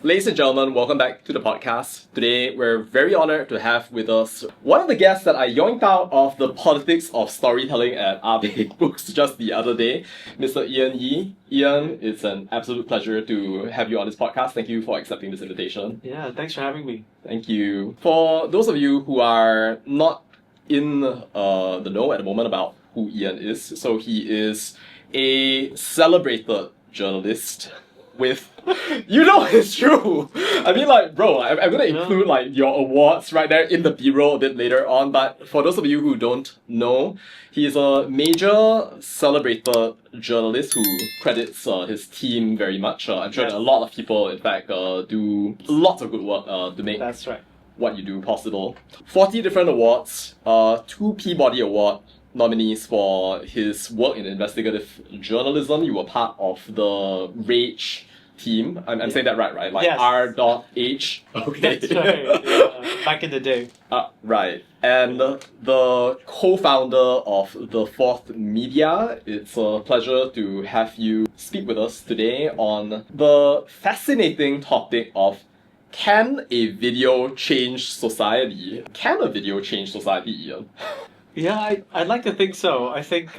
Ladies and gentlemen, welcome back to the podcast. Today, we're very honored to have with us one of the guests that I yoinked out of the politics of storytelling at R.AGE Books just the other day, Mr. Ian Yee. Ian, it's an absolute pleasure to have you on this podcast. Thank you for accepting this invitation. Yeah, thanks for having me. Thank you. For those of you who are not in the know at the moment about who Ian is, so he is a celebrated journalist with, it's true. I mean, bro, I'm going to include your awards right there in the B-roll a bit later on, but for those of you who don't know, he's a major celebrated journalist who credits his team very much. I'm sure that a lot of people, in fact, do lots of good work to make That's right. what you do possible. 40 different awards, 2 Peabody Award nominees for his work in investigative journalism. You were part of the R.AGE team. I'm saying that right? Yes. R.AGE. Okay. That's right. Back in the day. Right. And the co-founder of The Fourth Media. It's a pleasure to have you speak with us today on the fascinating topic of, can a video change society? Can a video change society, Ian? Yeah, I'd like to think so. I think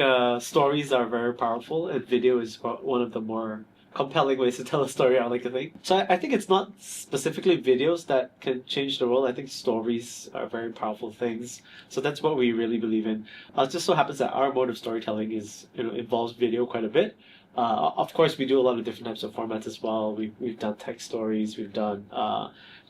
stories are very powerful, and video is one of the more compelling ways to tell a story, I like to think. So I think it's not specifically videos that can change the world. I think stories are very powerful things. So that's what we really believe in. It just so happens that our mode of storytelling involves video quite a bit. Of course, we do a lot of different types of formats as well. We've done text stories, we've done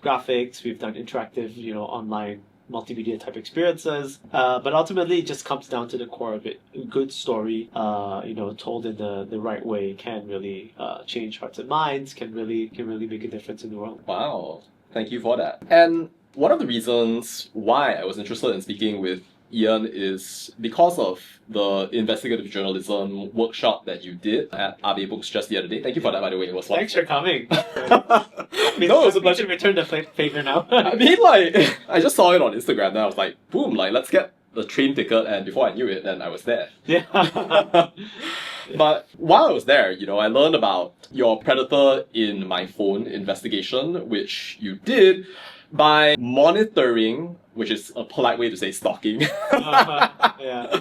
graphics, we've done interactive, online multimedia type experiences, but ultimately it just comes down to the core of it. A good story, told in the right way can really change hearts and minds, can really make a difference in the world. Wow, thank you for that. And one of the reasons why I was interested in speaking with Ian is because of the investigative journalism workshop that you did at R.AGE Books just the other day. Thank you for that, by the way. It was Thanks for coming. No, it was a pleasure. Return the favor now. I mean, I just saw it on Instagram and I was like, boom, let's get the train ticket, and before I knew it, then I was there. Yeah. But while I was there, I learned about your Predator in My Phone investigation, which you did by monitoring, which is a polite way to say stalking, Yeah.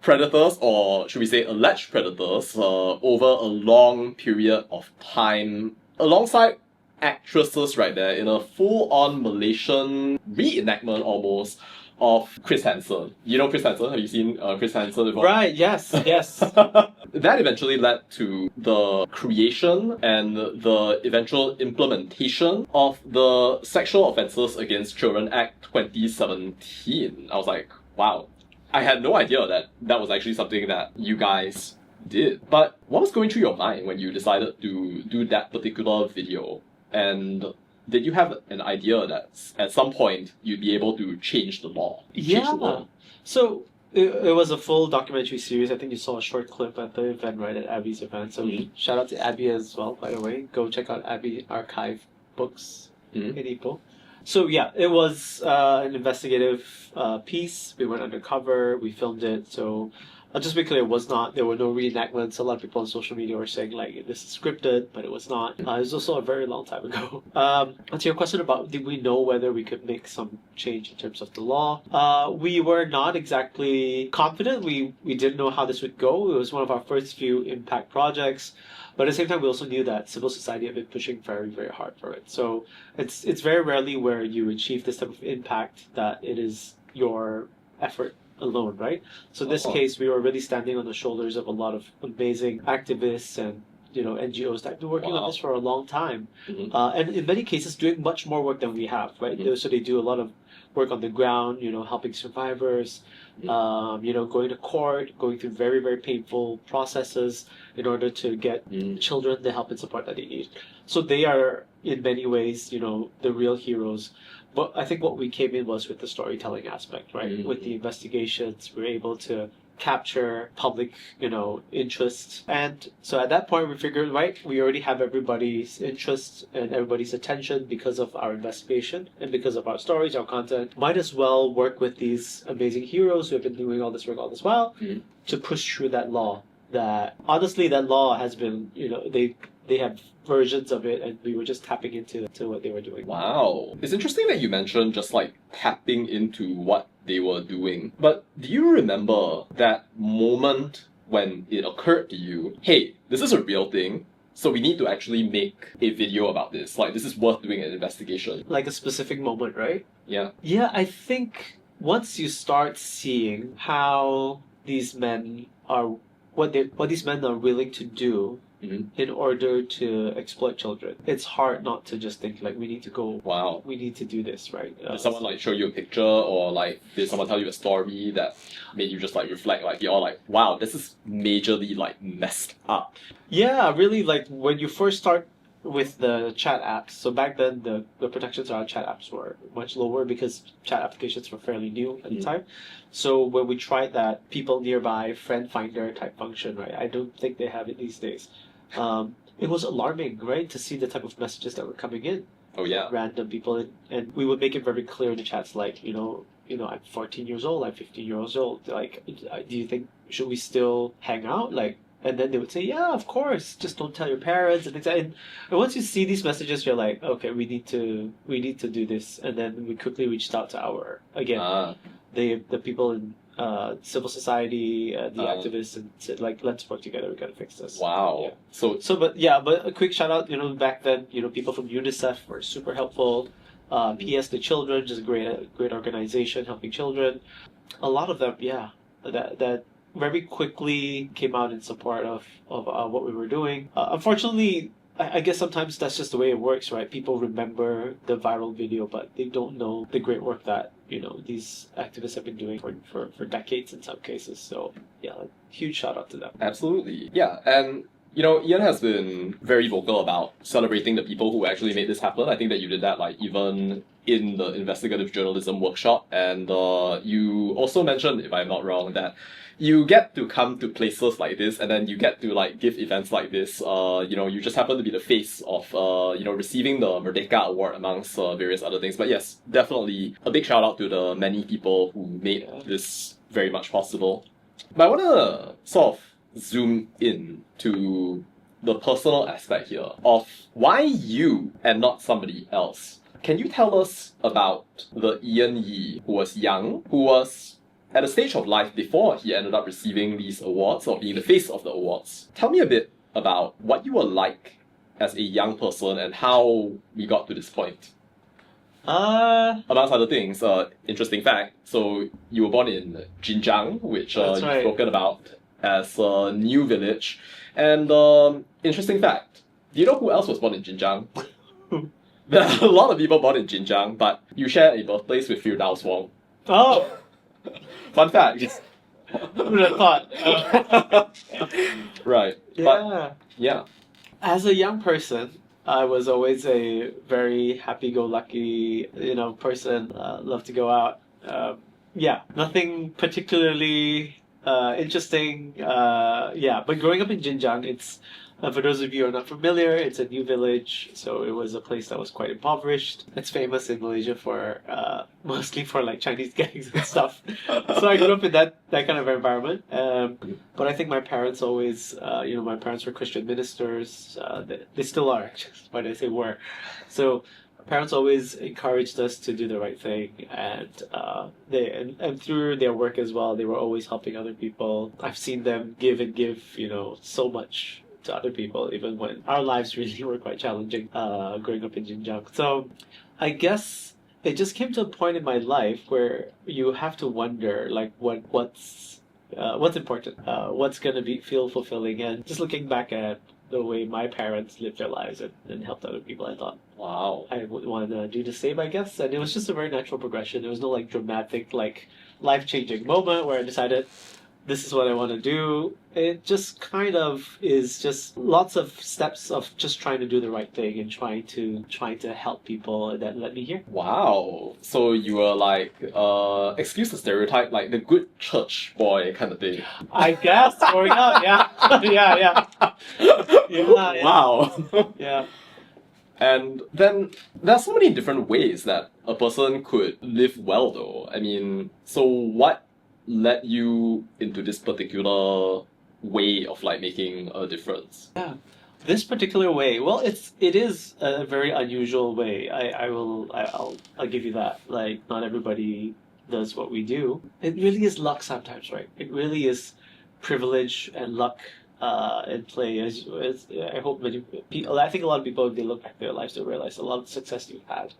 predators, or should we say alleged predators, over a long period of time, alongside actresses right there in a full-on Malaysian reenactment almost of Chris Hansen. You know Chris Hansen? Have you seen Chris Hansen before? Right, yes. That eventually led to the creation and the eventual implementation of the Sexual Offences Against Children Act 2017. I was like, wow. I had no idea that was actually something that you guys did. But what was going through your mind when you decided to do that particular video? And did you have an idea that at some point you'd be able to change the law? Change the world? So it was a full documentary series. I think you saw a short clip at the event, right, at Abby's event. So shout out to Abby as well, by the way. Go check out Abby Archive Books in April. So yeah, it was an investigative piece. We went undercover, we filmed it. So I'll just be clear, there were no reenactments. A lot of people on social media were saying this is scripted, but it was not. It was also a very long time ago. To your question about did we know whether we could make some change in terms of the law, we were not exactly confident. We didn't know how this would go. It was one of our first few impact projects. But at the same time, we also knew that civil society had been pushing very, very hard for it. So it's very rarely where you achieve this type of impact that it is your effort alone, right? So in this case, we were really standing on the shoulders of a lot of amazing activists and NGOs that have been working on this for a long time, and in many cases doing much more work than we have, right? So they do a lot of work on the ground, helping survivors, going to court, going through very, very painful processes in order to get children the help and support that they need. So they are, in many ways, the real heroes. But I think what we came in was with the storytelling aspect, right? With the investigations, we were able to capture public, interest. And so at that point, we figured, right, we already have everybody's interest and everybody's attention because of our investigation and because of our stories, our content. Might as well work with these amazing heroes who have been doing all this work all this while to push through that law. That honestly, that law has been, they have versions of it, and we were just tapping into to what they were doing. Wow. It's interesting that you mentioned just like tapping into what they were doing. But do you remember that moment when it occurred to you, hey, this is a real thing, so we need to actually make a video about this. Like, this is worth doing an investigation. Like a specific moment, right? Yeah. Yeah, I think once you start seeing how these men are, what these men are willing to do in order to exploit children, it's hard not to just think like we need to go. Wow. We need to do this, right? Did someone like show you a picture, or like did someone tell you a story that made you just like reflect, like you're like, wow, this is majorly like messed up? Yeah, really. Like when you first start with the chat apps. So back then, the protections around chat apps were much lower because chat applications were fairly new at the time. So when we tried that people nearby friend finder type function, right? I don't think they have it these days. It was alarming, right, to see the type of messages that were coming in. Oh yeah. Random people, and we would make it very clear in the chats, like, you know, I'm 14 years old, I'm 15 years old. Like, do you think should we still hang out? Like, and then they would say, yeah, of course, just don't tell your parents and things. And once you see these messages, you're like, okay, we need to do this. And then we quickly reached out to our the people in civil society, the activists, and said, like, let's work together. We gotta fix this. Wow. Yeah. But a quick shout out. You know, back then, you know, people from UNICEF were super helpful. PS the Children, just a great organization helping children. A lot of them, that very quickly came out in support of what we were doing. Unfortunately, I guess sometimes that's just the way it works, right? People remember the viral video, but they don't know the great work that, you know, these activists have been doing for decades in some cases. So yeah, huge shout out to them. Absolutely. Yeah, and you know, Ian has been very vocal about celebrating the people who actually made this happen. I think that you did that like even in the investigative journalism workshop, and you also mentioned, if I'm not wrong, that you get to come to places like this, and then you get to like give events like this. You know, you just happen to be the face of you know, receiving the Merdeka Award amongst various other things. But yes, definitely a big shout out to the many people who made this very much possible. But I want to sort of zoom in to the personal aspect here of why you and not somebody else. Can you tell us about the Ian Yee who was young, who was at a stage of life before he ended up receiving these awards or being the face of the awards? Tell me a bit about what you were like as a young person and how we got to this point. Amongst other things, interesting fact, so you were born in Jinjiang, which you've spoken about as a new village. And interesting fact, do you know who else was born in Jinjiang? There are a lot of people born in Jinjiang, but you share a birthplace with Firdaus Wong. Oh! Fun fact. Who would have thought? Right. Yeah. But, yeah. As a young person, I was always a very happy-go-lucky, you know, person. Love to go out. Nothing particularly interesting. But growing up in Jinjiang, it's for those of you who are not familiar, it's a new village, so it was a place that was quite impoverished. It's famous in Malaysia for mostly for like Chinese gangs and stuff. So I grew up in that kind of environment. But I think my parents always, my parents were Christian ministers. They still are, but I say were. So parents always encouraged us to do the right thing, and and through their work as well, they were always helping other people. I've seen them give, you know, so much to other people, even when our lives really were quite challenging growing up in Jinjiang. So I guess it just came to a point in my life where you have to wonder, like, what's important, what's gonna feel fulfilling. And just looking back at the way my parents lived their lives and helped other people, I thought, wow, I would want to do the same, I guess. And it was just a very natural progression. There was no like dramatic, like life-changing moment where I decided this is what I want to do. It just kind of is just lots of steps of just trying to do the right thing and trying to help people that led me here. Wow. So you were like, excuse the stereotype, like the good church boy kind of thing. I guess, growing up, yeah. Wow. Yeah. And then there are so many different ways that a person could live well though. I mean, so what led you into this particular way of like making a difference? Yeah. This particular way, well, it is a very unusual way. I'll give you that. Like, not everybody does what we do. It really is luck sometimes, right? It really is privilege and luck in play. As I hope many people, I think a lot of people, if they look back at their lives, they'll realize a lot of the success you've had.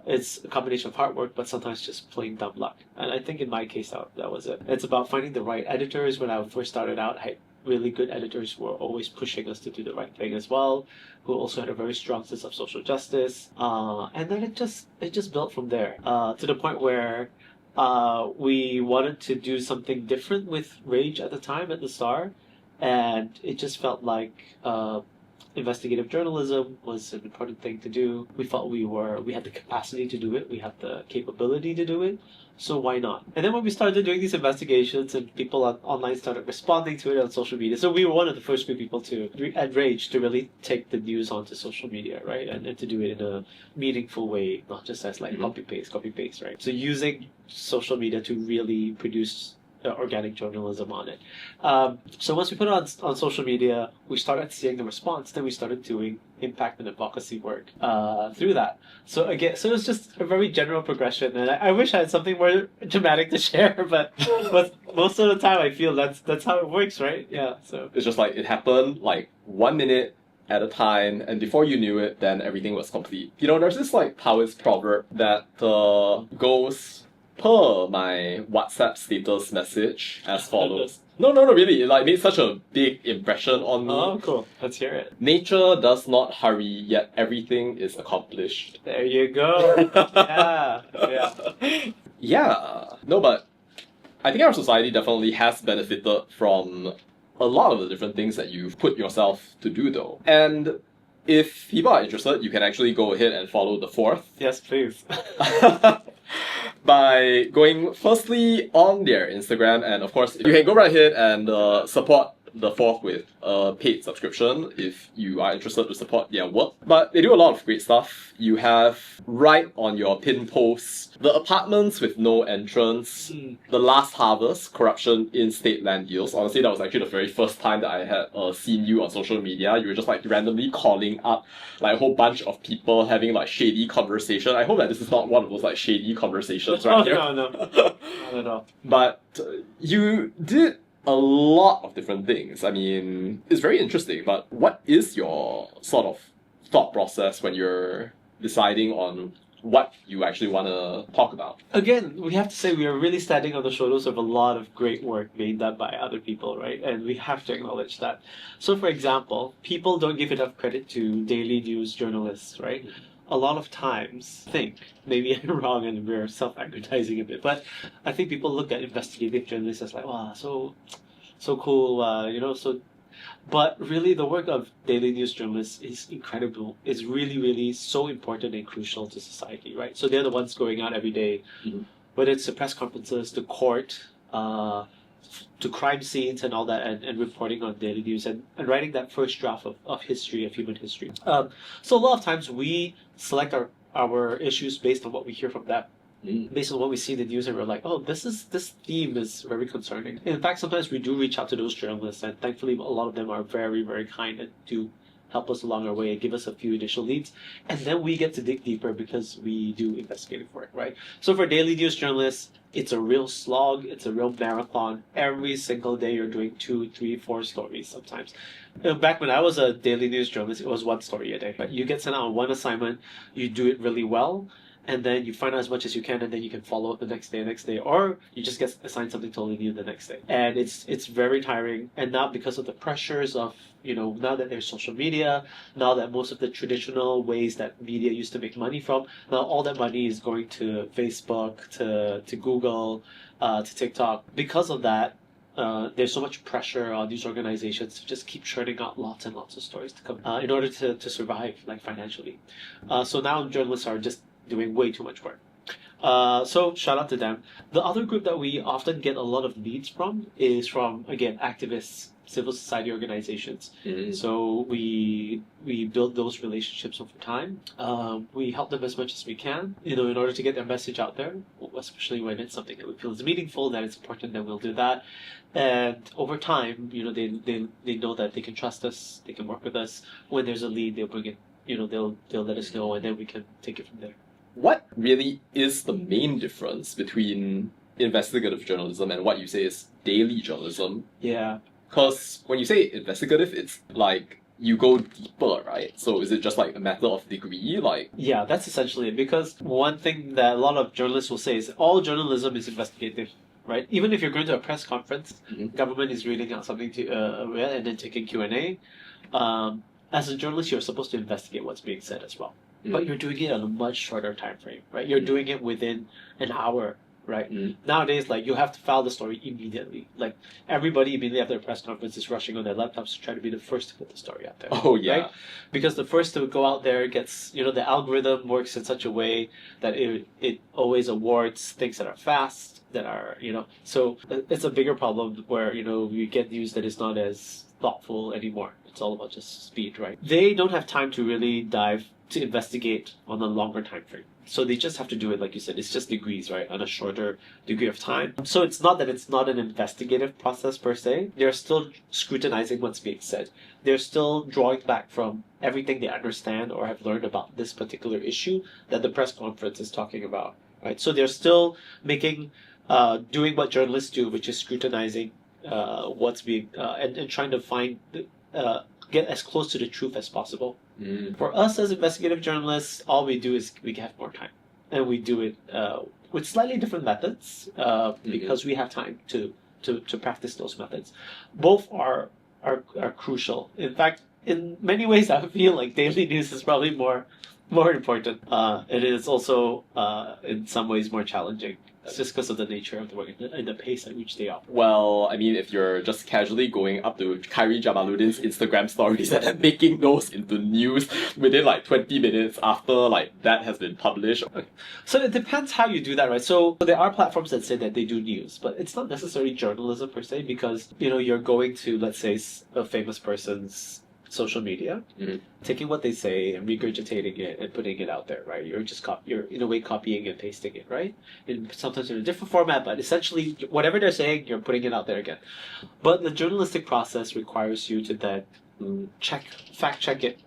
It's a combination of hard work, but sometimes just plain dumb luck. And I think in my case, that was it. It's about finding the right editors. When I first started out, I had really good editors who were always pushing us to do the right thing as well, who also had a very strong sense of social justice. And then it just built from there to the point where we wanted to do something different with R.AGE at the time at the Star, and it just felt like investigative journalism was an important thing to do. We felt we had the capacity to do it, we had the capability to do it, so why not? And then when we started doing these investigations and people online started responding to it on social media, so we were one of the first few people at R.AGE to really take the news onto social media, right? And to do it in a meaningful way, not just as like copy paste, right? So using social media to really produce organic journalism on it. So once we put it on social media, we started seeing the response. Then we started doing impact and advocacy work through that. So again, so it was just a very general progression, and I wish I had something more dramatic to share, but most of the time I feel that's how it works, right? Yeah. So It's just like it happened like 1 minute at a time, and before you knew it, then everything was complete. You know, there's this like Taoist proverb that goes per my WhatsApp status message as follows. No, really. It like made such a big impression on me. Oh, cool. Let's hear it. Nature does not hurry, yet everything is accomplished. There you go. Yeah. Yeah. No, but I think our society definitely has benefited from a lot of the different things that you've put yourself to do, though. And if people are interested, you can actually go ahead and follow the fourth. Yes, please. By going firstly on their Instagram, and of course you can go right ahead and support the fourth with a paid subscription if you are interested to support their work. But they do a lot of great stuff. You have right on your pin posts the apartments with no entrance, the last harvest, corruption in state land deals. Honestly, that was actually the very first time that I had seen you on social media. You were just like randomly calling up like a whole bunch of people having like shady conversation. I hope that this is not one of those like shady conversations right here. No, not at all. But you did a lot of different things. I mean, it's very interesting, but what is your sort of thought process when you're deciding on what you actually want to talk about? Again, we have to say we are really standing on the shoulders of a lot of great work being done by other people, right? And we have to acknowledge that. So, for example, people don't give enough credit to daily news journalists, right? A lot of times think, maybe I'm wrong and we're self-aggrandizing a bit, but I think people look at investigative journalists as like, wow, so cool, so. But really, the work of daily news journalists is incredible. It's really, really so important and crucial to society, right? So they're the ones going out every day, whether it's the press conferences, the court, to crime scenes and all that, and reporting on daily news and writing that first draft of history, of human history. So a lot of times we select our issues based on what we hear from them. Based on what we see in the news, and we're like, oh, this theme is very concerning. In fact, sometimes we do reach out to those journalists, and thankfully a lot of them are very, very kind and do help us along our way and give us a few initial leads. And then we get to dig deeper because we do investigative work, right? So for daily news journalists, it's a real slog, it's a real marathon. Every single day you're doing 2, 3, 4 stories sometimes. Back when I was a daily news journalist, it was 1 story a day. Right? You get sent out on one assignment, you do it really well, and then you find out as much as you can, and then you can follow up the next day, or you just get assigned something totally new the next day. And it's very tiring, and now because of the pressures of, now that there's social media, now that most of the traditional ways that media used to make money from, now all that money is going to Facebook, to Google, to TikTok. Because of that, there's so much pressure on these organizations to just keep churning out lots and lots of stories to come in order to survive, like financially. So now journalists are just doing way too much work. So shout out to them. The other group that we often get a lot of leads from is from, again, activists, civil society organizations. So we build those relationships over time. We help them as much as we can, in order to get their message out there. especially when it's something that we feel is meaningful, that it's important, then we'll do that. And over time, they know that they can trust us, they can work with us. When there's a lead, they'll bring it, they'll let us know, and then we can take it from there. What really is the main difference between investigative journalism and what you say is daily journalism? Yeah. Because when you say investigative, it's like you go deeper, right? So is it just like a matter of degree? Yeah, that's essentially it. Because one thing that a lot of journalists will say is all journalism is investigative, right? Even if you're going to a press conference, government is reading out something to and then taking Q&A. As a journalist, you're supposed to investigate what's being said as well. But you're doing it on a much shorter time frame, right? You're doing it within an hour, right? Nowadays, you have to file the story immediately. Everybody immediately after a press conference is rushing on their laptops to try to be the first to put the story out there. Oh, yeah. Right? Because the first to go out there gets, the algorithm works in such a way that it always awards things that are fast, that are, so it's a bigger problem where, you get news that is not as thoughtful anymore. It's all about just speed, right? They don't have time to really dive to investigate on a longer time frame. So they just have to do it, like you said, it's just degrees, right? On a shorter degree of time. So it's not that it's not an investigative process per se. They're still scrutinizing what's being said. They're still drawing back from everything they understand or have learned about this particular issue that the press conference is talking about, right? So they're still doing what journalists do, which is scrutinizing what's being, and trying to find, get as close to the truth as possible. For us as investigative journalists, all we do is we have more time, and we do it with slightly different methods because we have time to practice those methods. Both are crucial. In fact, in many ways, I feel like daily news is probably more important. It is also in some ways more challenging. It's just because of the nature of the work and the pace at which they operate. Well, I mean, if you're just casually going up to Khairi Jamaluddin's Instagram stories and then making those into news within 20 minutes after that has been published. Okay. So it depends how you do that, right? So there are platforms that say that they do news, but it's not necessarily journalism per se because, you're going to, let's say, a famous person's social media, taking what they say and regurgitating it and putting it out there, right? You're just you're in a way copying and pasting it, right? And sometimes in a different format, but essentially whatever they're saying, you're putting it out there again. But the journalistic process requires you to then fact check it,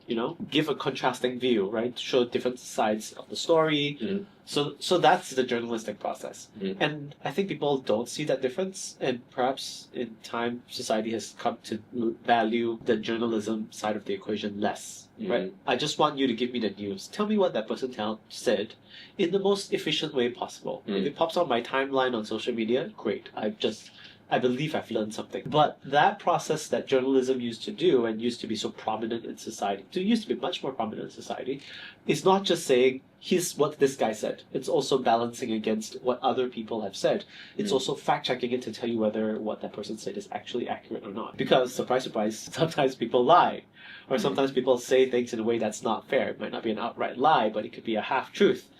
give a contrasting view, right? Show different sides of the story. So that's the journalistic process. And I think people don't see that difference, and perhaps in time society has come to value the journalism side of the equation less, right? I just want you to give me the news. Tell me what that person said in the most efficient way possible. If it pops on my timeline on social media, great. I believe I've learned something. But that process that journalism used to do and used to be so prominent in society, used to be much more prominent in society, is not just saying, here's what this guy said. It's also balancing against what other people have said. It's also fact-checking it to tell you whether what that person said is actually accurate or not. Because, surprise, surprise, sometimes people lie. Or sometimes people say things in a way that's not fair. It might not be an outright lie, but it could be a half-truth.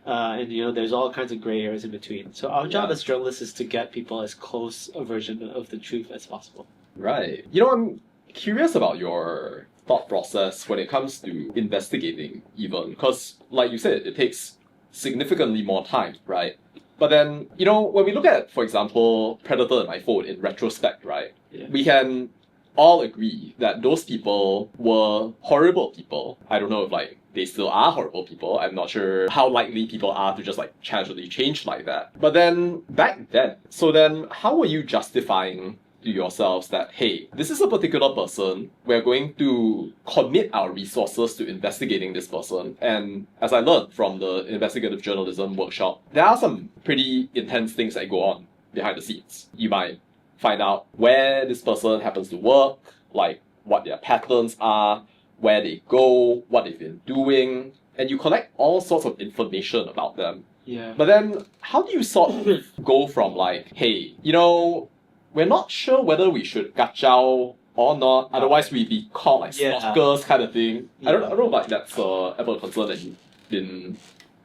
And there's all kinds of gray areas in between. So our job as journalists is to get people as close a version of the truth as possible. Right. I'm curious about your thought process when it comes to investigating even, because like you said, it takes significantly more time, right? But then, when we look at, for example, Predator and My Phone in retrospect, right? Yeah. We can all agree that those people were horrible people. I don't know if they still are horrible people. I'm not sure how likely people are to just casually change like that. But then back then, how were you justifying to yourselves that, hey, this is a particular person, we're going to commit our resources to investigating this person? And as I learned from the investigative journalism workshop, there are some pretty intense things that go on behind the scenes. You might find out where this person happens to work, what their patterns are, where they go, what they've been doing, and you collect all sorts of information about them. Yeah. But then, how do you sort of go from hey, we're not sure whether we should kacau or not, otherwise we'd be called stalkers kind of thing. Yeah. I don't know if that's ever a concern that you've been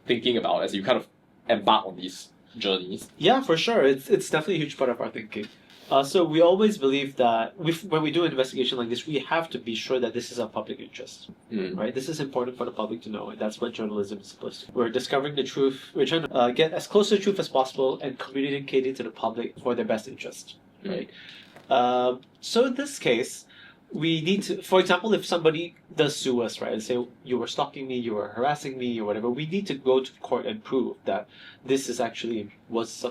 thinking about as you kind of embark on these journeys. Yeah, for sure. It's definitely a huge part of our thinking. So we always believe that when we do an investigation like this, we have to be sure that this is of public interest, right? This is important for the public to know, and that's what journalism is supposed to do. We're discovering the truth. We're trying to get as close to the truth as possible and communicating to the public for their best interest, right? So in this case, we need to, for example, if somebody does sue us, right, and say you were stalking me, you were harassing me, or whatever, we need to go to court and prove that this is actually was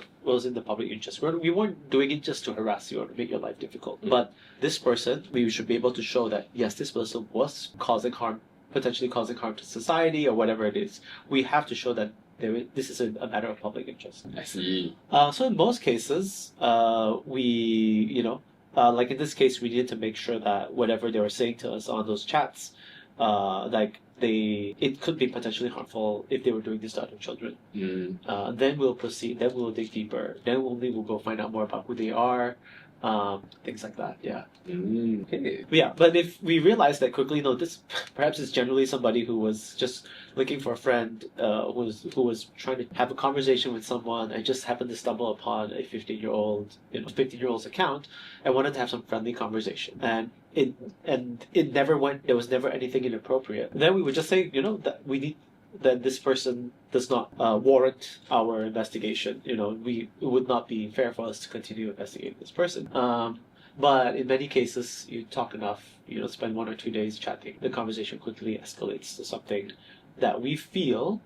in the public interest. We weren't doing it just to harass you or to make your life difficult, but this person, we should be able to show that yes, this person was causing harm, potentially causing harm to society or whatever it is. We have to show that this is a matter of public interest. I see. So in most cases, like in this case, we needed to make sure that whatever they were saying to us on those chats, it could be potentially harmful if they were doing this to other children. Then we'll proceed. Then we'll dig deeper. Then we'll go find out more about who they are, things like that. Yeah. Okay. But if we realize that quickly, no, this perhaps is generally somebody who was just looking for a friend, who was trying to have a conversation with someone and just happened to stumble upon a 15-year-old's account and wanted to have some friendly conversation, and it never went. There was never anything inappropriate. Then we would just say, that this person does not warrant our investigation. It would not be fair for us to continue investigating this person. But in many cases, you talk enough, spend 1 or 2 days chatting, the conversation quickly escalates to something that we feel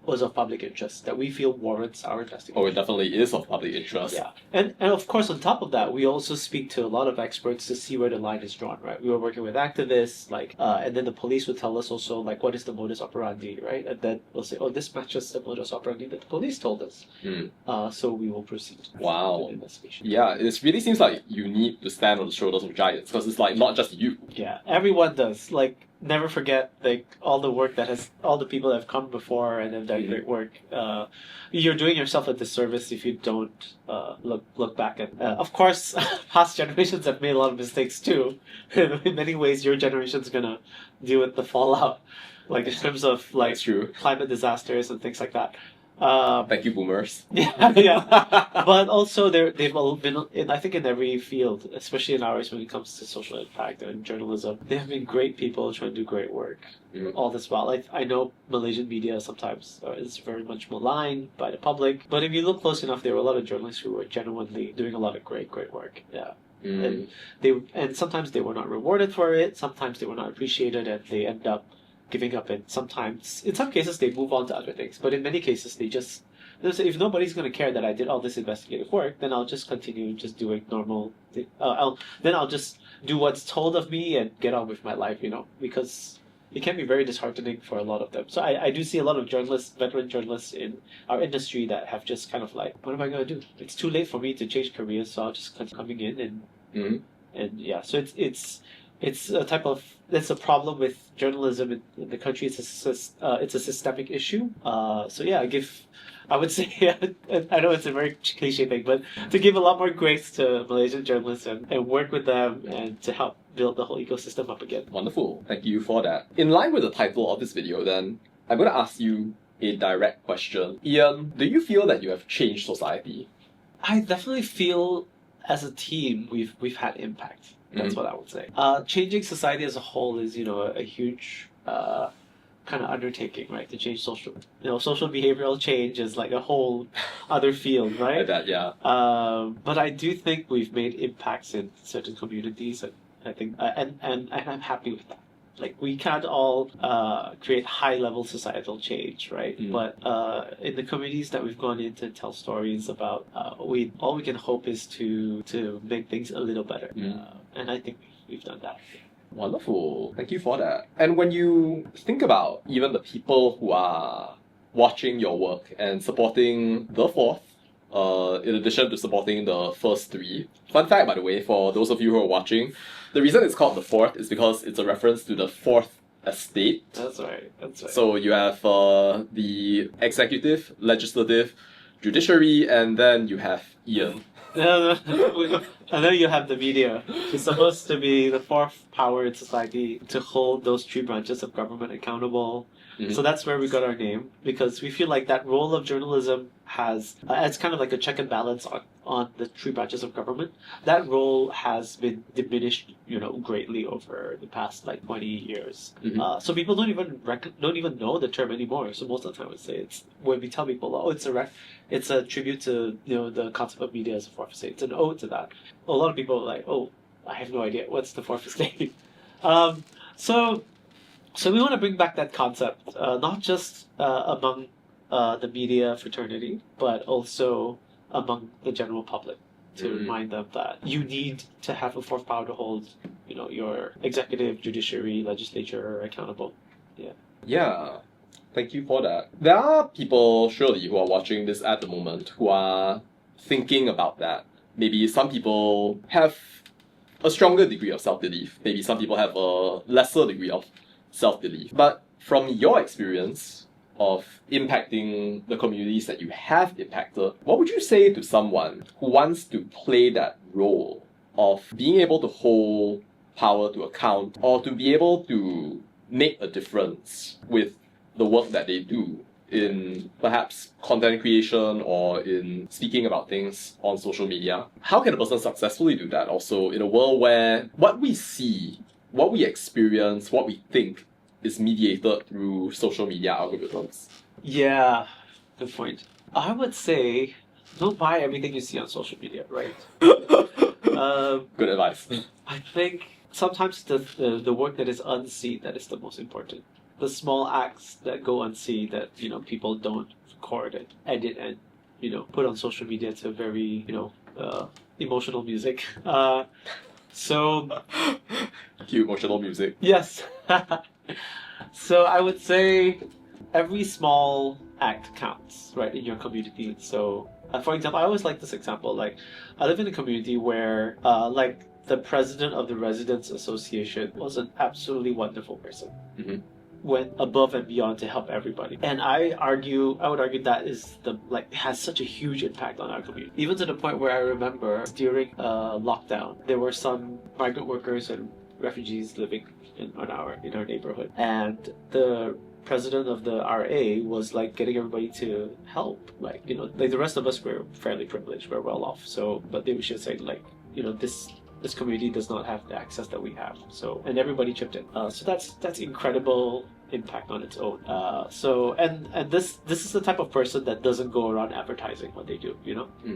was of public interest, that we feel warrants our investigation. Oh, it definitely is of public interest. Yeah. And of course, on top of that, we also speak to a lot of experts to see where the line is drawn, right? We were working with activists, and then the police would tell us also, what is the modus operandi, right? And then we'll say, oh, this matches the modus operandi that the police told us. So we will proceed with the investigation. Yeah, it really seems like you need to stand on the shoulders of giants, because it's not just you. Yeah, everyone does. Never forget all the work all the people that have come before and have done great work. You're doing yourself a disservice if you don't look back at. Of course, past generations have made a lot of mistakes too. In many ways, your generation's gonna deal with the fallout, in terms of That's true. climate disasters and things like that. Thank you, boomers. Yeah. But also, they've all been, I think, in every field, especially in ours when it comes to social impact and journalism, they have been great people trying to do great work all this while. I know Malaysian media sometimes is very much maligned by the public, but if you look close enough, there were a lot of journalists who were genuinely doing a lot of great work. Yeah. And sometimes they were not rewarded for it, sometimes they were not appreciated, and they end up giving up, and in some cases they move on to other things, but in many cases they say, if nobody's going to care that I did all this investigative work, then I'll just continue just doing normal I'll just do what's told of me and get on with my life, because it can be very disheartening for a lot of them. So I do see a lot of veteran journalists in our industry that have just kind of what am I going to do? It's too late for me to change careers, so I'll just continue coming in and yeah, so it's a type of, that's a problem with journalism in the country. It's a systemic issue. So yeah, I would say, I know it's a very cliche thing, but to give a lot more grace to Malaysian journalists and work with them and to help build the whole ecosystem up again. Wonderful. Thank you for that. In line with the title of this video, then, I'm going to ask you a direct question. Ian, do you feel that you have changed society? I definitely feel as a team we've had impact. That's what I would say. Changing society as a whole is, a huge kind of undertaking, right? To change social behavioral change is a whole other field, right? I bet, yeah. But I do think we've made impacts in certain communities, and I think, and I'm happy with that. We can't all create high-level societal change, right? But in the communities that we've gone in to tell stories about, all we can hope is to make things a little better. And I think we've done that. Wonderful. Thank you for that. And when you think about even the people who are watching your work and supporting the fourth, in addition to supporting the first three. Fun fact, by the way, for those of you who are watching, the reason it's called the fourth is because it's a reference to the fourth estate. That's right. So you have the executive, legislative, judiciary, and then you have Ian. And then you have the media. It's supposed to be the fourth power in society to hold those three branches of government accountable. So that's where we got our name, because we feel like that role of journalism has, it's kind of like a check and balance on the three branches of government. That role has been diminished, greatly over the past like 20 years. So people don't even know the term anymore. So most of the time, I would say it's when we tell people, oh, it's a tribute to the concept of media as a fourth estate. It's an ode to that. A lot of people are like, oh, I have no idea what's the fourth estate. So we want to bring back that concept, not just among the media fraternity, but also among the general public, to remind them that you need to have a fourth power to hold, your executive, judiciary, legislature accountable. Yeah. Yeah. Thank you for that. There are people, surely, who are watching this at the moment who are thinking about that. Maybe some people have a stronger degree of self-belief. Maybe some people have a lesser degree of self-belief. But from your experience of impacting the communities that you have impacted, what would you say to someone who wants to play that role of being able to hold power to account, or to be able to make a difference with the work that they do in perhaps content creation or in speaking about things on social media? How can a person successfully do that also in a world where what we see, what we experience, what we think is mediated through social media algorithms? Yeah, good point. I would say don't buy everything you see on social media, right? Good advice. I think sometimes the work that is unseen, that is the most important. The small acts that go unseen, that people don't record and edit and put on social media to very emotional music. So Cue emotional music. yes. So I would say every small act counts, right, in your community. So for example, I always like this example. Like, I live in a community where like the president of the Residents Association was an absolutely wonderful person. Went above and beyond to help everybody, and I would argue that is has such a huge impact on our community. Even to the point where I remember during lockdown, there were some migrant workers and refugees living in our neighborhood, and the president of the RA was like getting everybody to help. Like the rest of us were fairly privileged, we're well off. So, but they should say this community does not have the access that we have. So, and everybody chipped in. So that's incredible impact on its own. So this is the type of person that doesn't go around advertising what they do.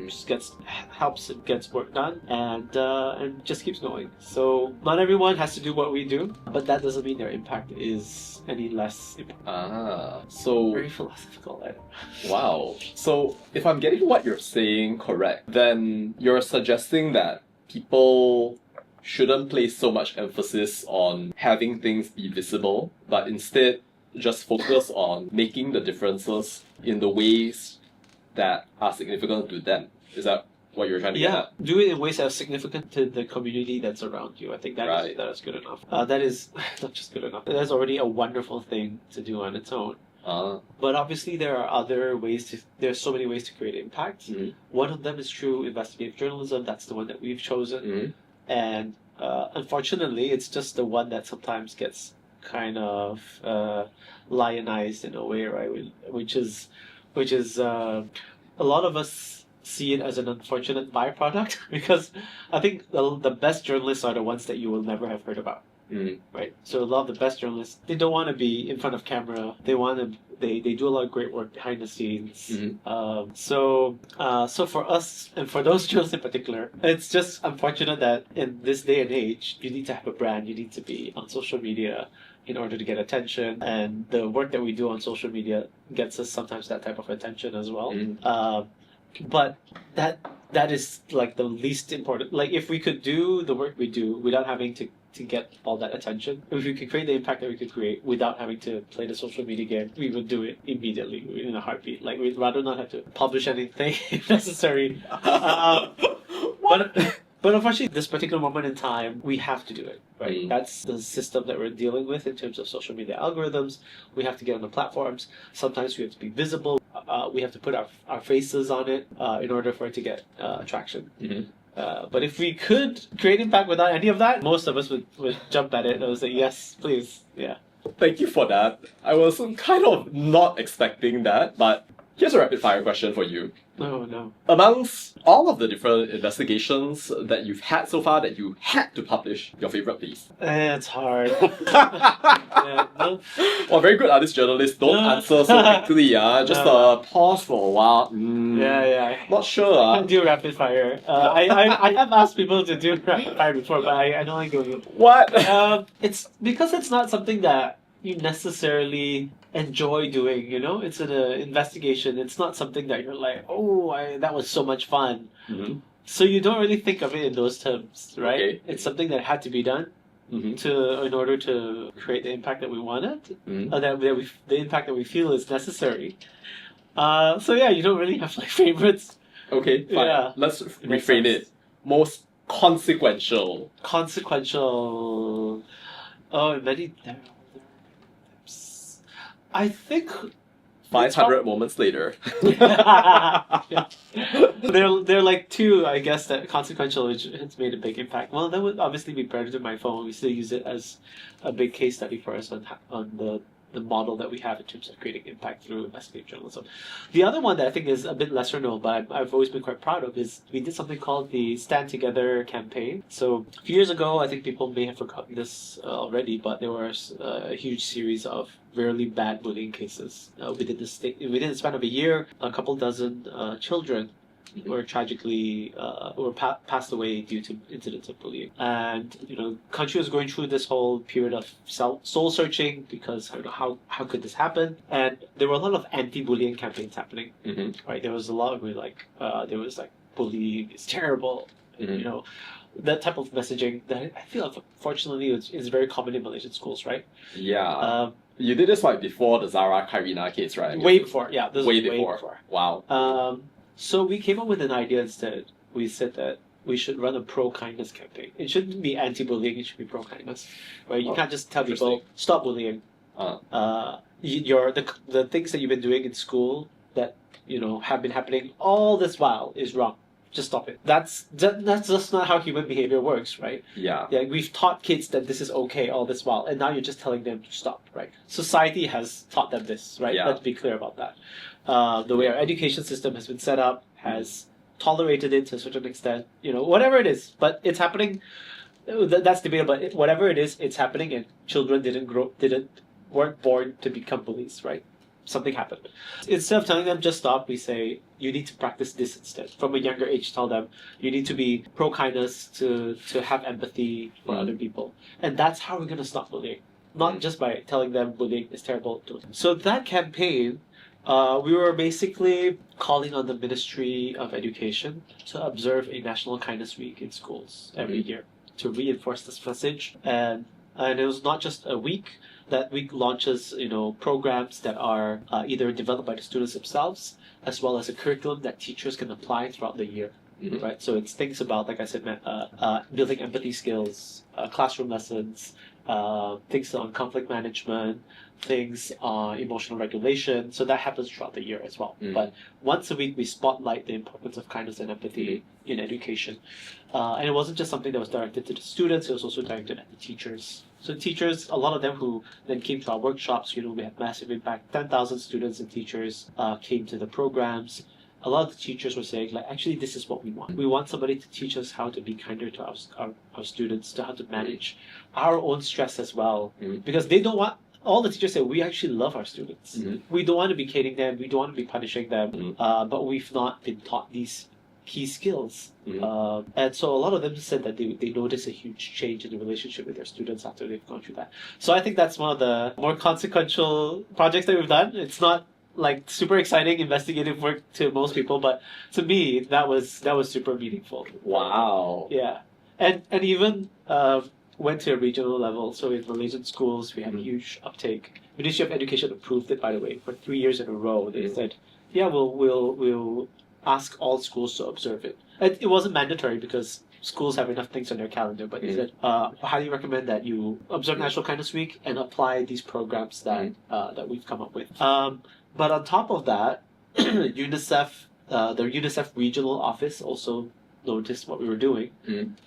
Just helps and gets work done, and just keeps going. So not everyone has to do what we do, but that doesn't mean their impact is any less important. So very philosophical. Wow. So if I'm getting what you're saying correct, then you're suggesting that people shouldn't place so much emphasis on having things be visible, but instead just focus on making the differences in the ways that are significant to them. Is that what you're trying to get at? Do it in ways that are significant to the community that's around you. I think that is good enough. That is not just good enough. That's already a wonderful thing to do on its own. But obviously there are other ways there's so many ways to create impact. One of them is through investigative journalism. That's the one that we've chosen. And unfortunately, it's just the one that sometimes gets kind of lionized in a way, right? Which is a lot of us see it as an unfortunate byproduct, because I think the best journalists are the ones that you will never have heard about. Right. So a lot of the best journalists, they don't want to be in front of camera. They do a lot of great work behind the scenes. So for us, and for those journalists in particular, it's just unfortunate that in this day and age, you need to have a brand. You need to be on social media in order to get attention, and the work that we do on social media gets us sometimes that type of attention as well. But that is like the least important. Like, if we could do the work we do without having to get all that attention, if we could create the impact that we could create without having to play the social media game, we would do it immediately, in a heartbeat. Like, we'd rather not have to publish anything if necessary. But unfortunately, this particular moment in time, we have to do it, right? That's the system that we're dealing with in terms of social media algorithms. We have to get on the platforms. Sometimes we have to be visible. We have to put our faces on it in order for it to get traction. But if we could create impact without any of that, most of us would jump at it and say, yes, please, yeah. Thank you for that. I was kind of not expecting that, but Here's a rapid fire question for you. No. Amongst all of the different investigations that you've had so far that you had to publish, your favorite, please? It's hard. Yeah, no. Well, very good, this journalists. Don't answer so quickly. Just pause for a while. Yeah. Not sure. I can't do rapid fire. I have asked people to do rapid fire before, but I don't like doing it. What? It's because it's not something that you necessarily enjoy doing, you know? It's an investigation. It's not something that you're like, that was so much fun. Mm-hmm. So you don't really think of it in those terms, right? Okay. It's something that had to be done in order to create the impact that we wanted, the impact that we feel is necessary. So yeah, you don't really have like favorites. Okay, fine. Yeah. Let's reframe it. Most consequential. Consequential. Oh, many. I think 500 moments later. They're like two, I guess, that consequential, which has made a big impact. Well, that would obviously be Predator My Phone. We still use it as a big case study for us on the model that we have in terms of creating impact through investigative journalism. The other one that I think is a bit lesser known, but I've always been quite proud of, is we did something called the Stand Together campaign. So a few years ago, I think people may have forgotten this already, but there was a huge series of really bad bullying cases. Within the span of a year, a couple dozen children were tragically passed away due to incidents of bullying. And country was going through this whole period of soul searching because how could this happen? And there were a lot of anti-bullying campaigns happening. Right, there was a lot of there was like bullying is terrible. That type of messaging that I feel unfortunately is very common in Malaysian schools, right? Yeah. You did this before the Zara Karina case, right? Way before, yeah. This way was before. Wow. So we came up with an idea instead. We said that we should run a pro-kindness campaign. It shouldn't be anti-bullying, it should be pro-kindness. Right? You can't just tell people, stop bullying. The things that you've been doing in school that, have been happening all this while is wrong. Just stop it. That's just not how human behavior works, right? Yeah. We've taught kids that this is okay all this while, and now you're just telling them to stop, right? Society has taught them this, right? Yeah. Let's be clear about that. The way our education system has been set up has tolerated it to a certain extent, whatever it is, but it's happening. That's debatable, but whatever it is, it's happening, and children weren't born to become bullies, right? Something happened. Instead of telling them just stop, we say you need to practice this instead. From a younger age, tell them you need to be pro-kindness, to have empathy for other people, and that's how we're going to stop bullying. Not just by telling them bullying is terrible. So that campaign, we were basically calling on the Ministry of Education to observe a National Kindness Week in schools every year to reinforce this message, and it was not just a week. That week launches, programs that are either developed by the students themselves, as well as a curriculum that teachers can apply throughout the year. Right? So it's things about, like I said, building empathy skills, classroom lessons, things on conflict management, things on emotional regulation. So that happens throughout the year as well. But once a week, we spotlight the importance of kindness and empathy in education. And it wasn't just something that was directed to the students, it was also directed at the teachers. So teachers, a lot of them who then came to our workshops, we had massive impact. 10,000 students and teachers came to the programs. A lot of the teachers were saying, actually, this is what we want. We want somebody to teach us how to be kinder to our students, to how to manage our own stress as well. Because they don't want, all the teachers say, we actually love our students. We don't want to be caning them, we don't want to be punishing them, but we've not been taught these key skills. And so a lot of them said that they notice a huge change in the relationship with their students after they've gone through that. So I think that's one of the more consequential projects that we've done. It's not super exciting investigative work to most people, but to me that was super meaningful. Wow. Yeah. And even went to a regional level. So in Malaysian schools we had a huge uptake. Ministry of Education approved it, by the way, for 3 years in a row. They said, yeah, we'll ask all schools to observe it. It wasn't mandatory because schools have enough things on their calendar, but they said, highly recommend that you observe National Kindness Week and apply these programs that we've come up with. But on top of that, UNICEF, the UNICEF regional office also noticed what we were doing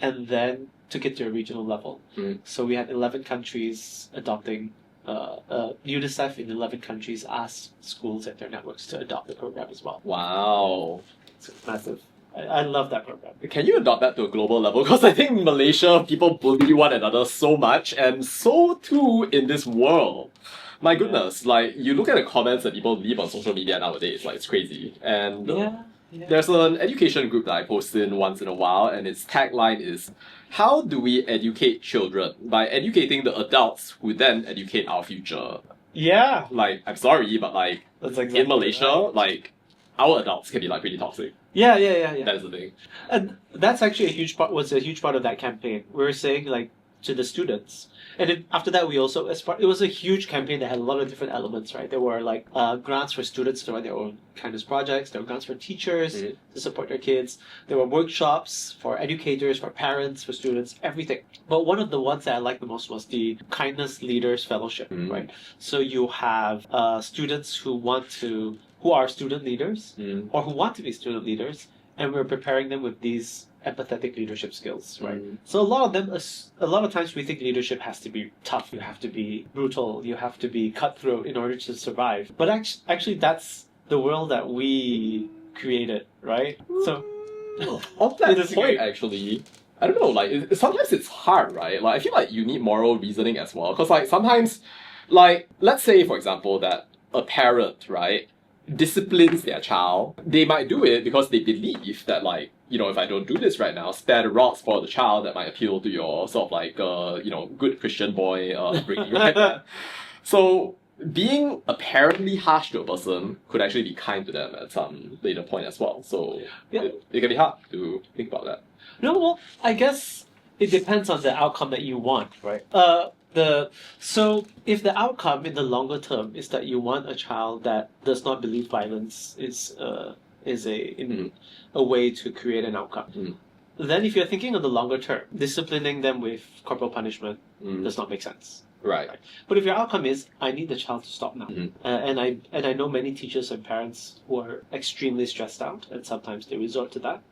and then took it to a regional level. So we had 11 countries adopting UNICEF in 11 countries asked schools and their networks to adopt the program as well. Wow. So it's massive. I love that program. Can you adopt that to a global level? Because I think in Malaysia, people bully one another so much, and so too in this world. My goodness, like, you look at the comments that people leave on social media nowadays, like, it's crazy. And Yeah. there's an education group that I post in once in a while, and its tagline is, how do we educate children? By educating the adults who then educate our future. Yeah. Like, I'm sorry, but like, That's exactly in Malaysia, right. like, our adults can be like pretty toxic. Yeah. That is the thing. And that's actually was a huge part of that campaign. We were saying like to the students, and then after that we also it was a huge campaign that had a lot of different elements, right? There were like grants for students to run their own kindness projects. There were grants for teachers to support their kids. There were workshops for educators, for parents, for students, everything. But one of the ones that I liked the most was the Kindness Leaders Fellowship, right? So you have students who are student leaders or who want to be student leaders, and we're preparing them with these empathetic leadership skills, right? So a lot of times we think leadership has to be tough, you have to be brutal, you have to be cutthroat in order to survive. But actually that's the world that we created, right? So on that point, actually, I don't know, like, sometimes it's hard, right? Like, I feel like you need moral reasoning as well. Because, like, sometimes, like, let's say, for example, that a parent, right, disciplines their child. They might do it because they believe that, like, you know, if I don't do this right now, spare the rod for the child, that might appeal to your sort of like, you know, good Christian boy upbringing, right? So, being apparently harsh to a person could actually be kind to them at some later point as well. So, it can be hard to think about that. No, well, I guess it depends on the outcome that you want, right? So if the outcome in the longer term is that you want a child that does not believe violence is a way to create an outcome, then if you're thinking of the longer term, disciplining them with corporal punishment does not make sense. Right. But if your outcome is, I need the child to stop now, and I know many teachers and parents who are extremely stressed out, and sometimes they resort to that.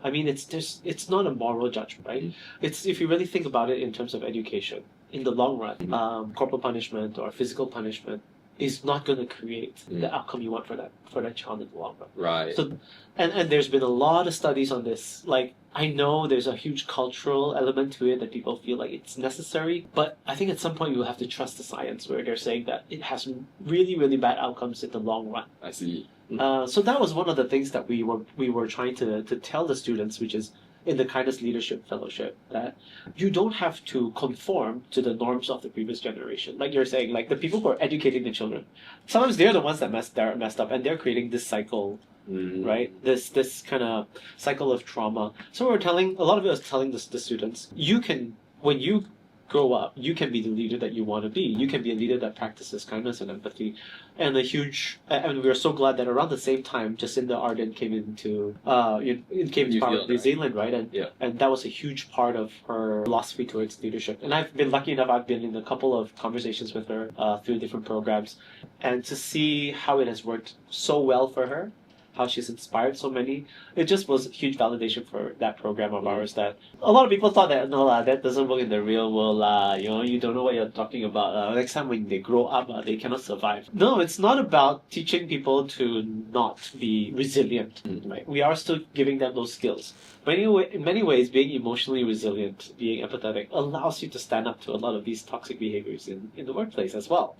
I mean, it's not a moral judgment, right? It's, if you really think about it in terms of education, in the long run, corporal punishment or physical punishment is not going to create the outcome you want for that child in the long run. Right. So, and there's been a lot of studies on this. Like, I know there's a huge cultural element to it that people feel like it's necessary, but I think at some point you have to trust the science, where they're saying that it has really, really bad outcomes in the long run. I see. So that was one of the things that we were trying to tell the students, which is in the Kindness Leadership Fellowship, that you don't have to conform to the norms of the previous generation. Like you're saying, like the people who are educating the children, sometimes they're the ones that are messed up, and they're creating this cycle, right? This kind of cycle of trauma. So a lot of it was telling the students, when you grow up, you can be the leader that you want to be. You can be a leader that practices kindness and empathy. And we were so glad that around the same time, Jacinda Ardern came into New Zealand, right? And that was a huge part of her philosophy towards leadership. And I've been lucky enough, I've been in a couple of conversations with her through different programs, and to see how it has worked so well for her, how she's inspired so many. It just was huge validation for that program of ours, that a lot of people thought that, no, that doesn't work in the real world, you don't know what you're talking about. Next time when they grow up, they cannot survive. No, it's not about teaching people to not be resilient, right? We are still giving them those skills. But anyway, in many ways, being emotionally resilient, being empathetic, allows you to stand up to a lot of these toxic behaviors in the workplace as well.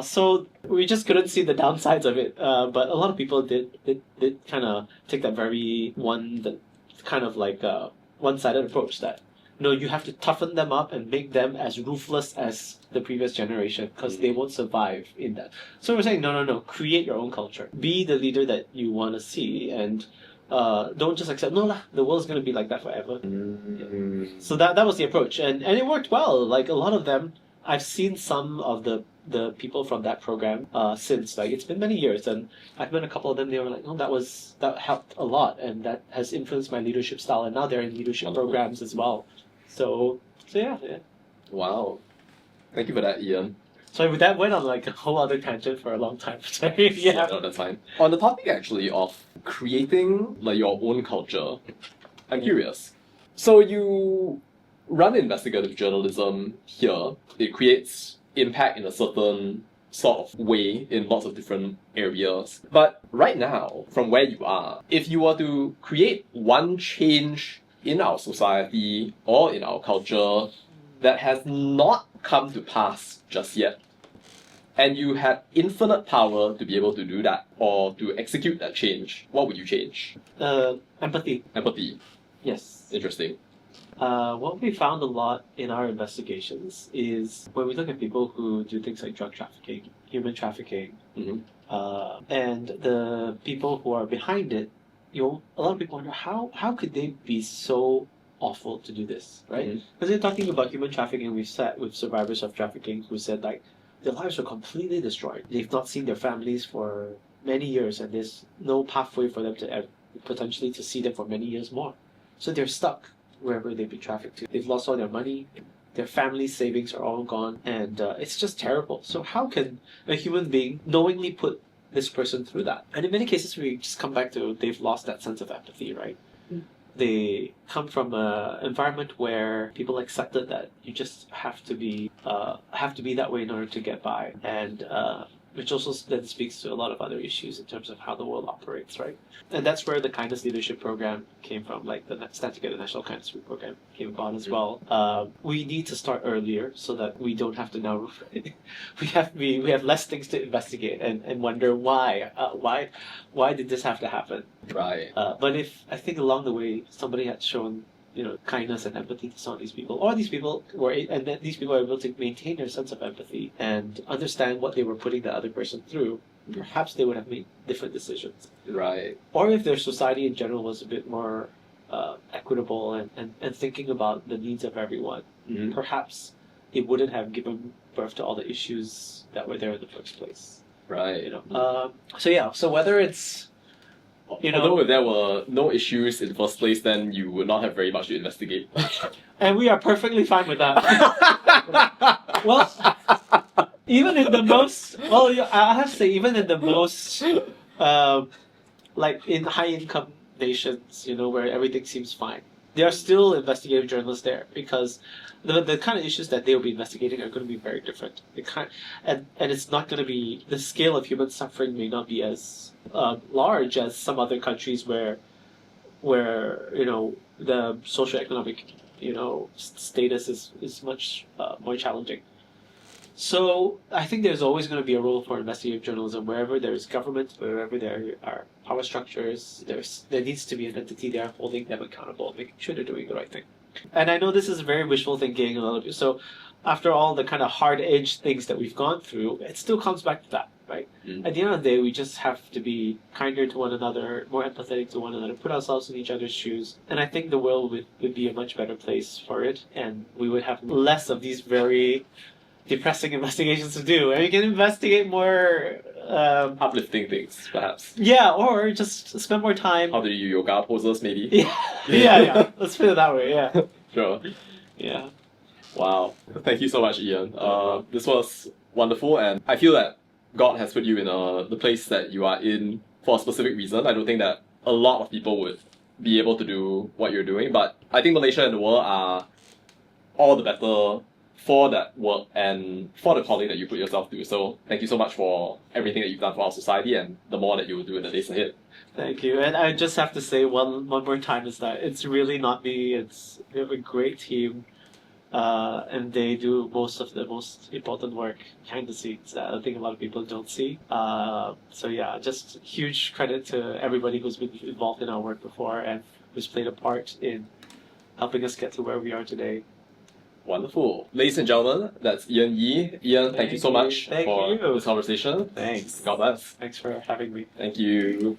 So we just couldn't see the downsides of it, but a lot of people did kind of take that very one-sided approach, that no, you have to toughen them up and make them as ruthless as the previous generation, because they won't survive in that. So we're saying no, create your own culture, be the leader that you want to see, and don't just accept, the world's going to be like that forever. So that was the approach, and it worked well. Like, a lot of them, I've seen some of the people from that program since, like, it's been many years, and I've met a couple of them. They were like, that helped a lot, and that has influenced my leadership style, and now they're in leadership programs as well. So yeah. Wow, thank you for that, Ian. So that went on like a whole other tangent for a long time. Yeah, no, that's fine. On the topic actually of creating like your own culture, I'm curious. So you run investigative journalism here. It creates impact in a certain sort of way in lots of different areas. But right now, from where you are, if you were to create one change in our society or in our culture that has not come to pass just yet, and you had infinite power to be able to do that or to execute that change, what would you change? Empathy. Empathy. Yes. Interesting. What we found a lot in our investigations is when we look at people who do things like drug trafficking, human trafficking, and the people who are behind it, a lot of people wonder how could they be so awful to do this, right? Because they're talking about human trafficking. We've sat with survivors of trafficking who said like their lives were completely destroyed. They've not seen their families for many years, and there's no pathway for them to potentially to see them for many years more. So they're stuck wherever they've been trafficked to. They've lost all their money, their family savings are all gone, and it's just terrible. So how can a human being knowingly put this person through that? And in many cases, we just come back to they've lost that sense of empathy, right? They come from an environment where people accepted that you just have to be that way in order to get by, and which also then speaks to a lot of other issues in terms of how the world operates, right? And that's where the Kindness Leadership Program came from, like the Together National Kindness Program came about as well. We need to start earlier so that we don't have to now we have less things to investigate and wonder why did this have to happen? Right. But if I think along the way somebody had shown kindness and empathy to some of these people, or these people were able to maintain their sense of empathy and understand what they were putting the other person through, perhaps they would have made different decisions. Right. Or if their society in general was a bit more equitable and thinking about the needs of everyone, perhaps it wouldn't have given birth to all the issues that were there in the first place. Right. So whether it's although if there were no issues in the first place, then you would not have very much to investigate. And we are perfectly fine with that. Well, even in the most, I have to say, even in the most, like in high-income nations, where everything seems fine, there are still investigative journalists there because the kind of issues that they will be investigating are going to be very different. And it's not going to be, the scale of human suffering may not be as large as some other countries where the socioeconomic status is much more challenging. So I think there's always going to be a role for investigative journalism wherever there's government, wherever there are power structures. There needs to be an entity there holding them accountable, making sure they're doing the right thing. And I know this is very wishful thinking, a lot of you. So after all the kind of hard-edged things that we've gone through, it still comes back to that, right? At the end of the day, we just have to be kinder to one another, more empathetic to one another, put ourselves in each other's shoes. And I think the world would be a much better place for it, and we would have less of these very depressing investigations to do. And we can investigate more uplifting things, perhaps. Yeah, or just spend more time. How to do yoga poses, maybe? Yeah. Let's put it that way, yeah. Sure. Yeah. Wow. Thank you so much, Ian. This was wonderful, and I feel that God has put you in the place that you are in for a specific reason. I don't think that a lot of people would be able to do what you're doing, but I think Malaysia and the world are all the better for that work and for the calling that you put yourself through. So thank you so much for everything that you've done for our society and the more that you will do in the days ahead. Thank you. And I just have to say one more time is that it's really not me. We have a great team. And they do most of the most important work behind the scenes that I think a lot of people don't see. So yeah, just huge credit to everybody who's been involved in our work before and who's played a part in helping us get to where we are today. Wonderful. Ladies and gentlemen, that's Ian Yee. Ian, thank you so much for this conversation. Thanks. God bless. Thanks for having me. Thank you.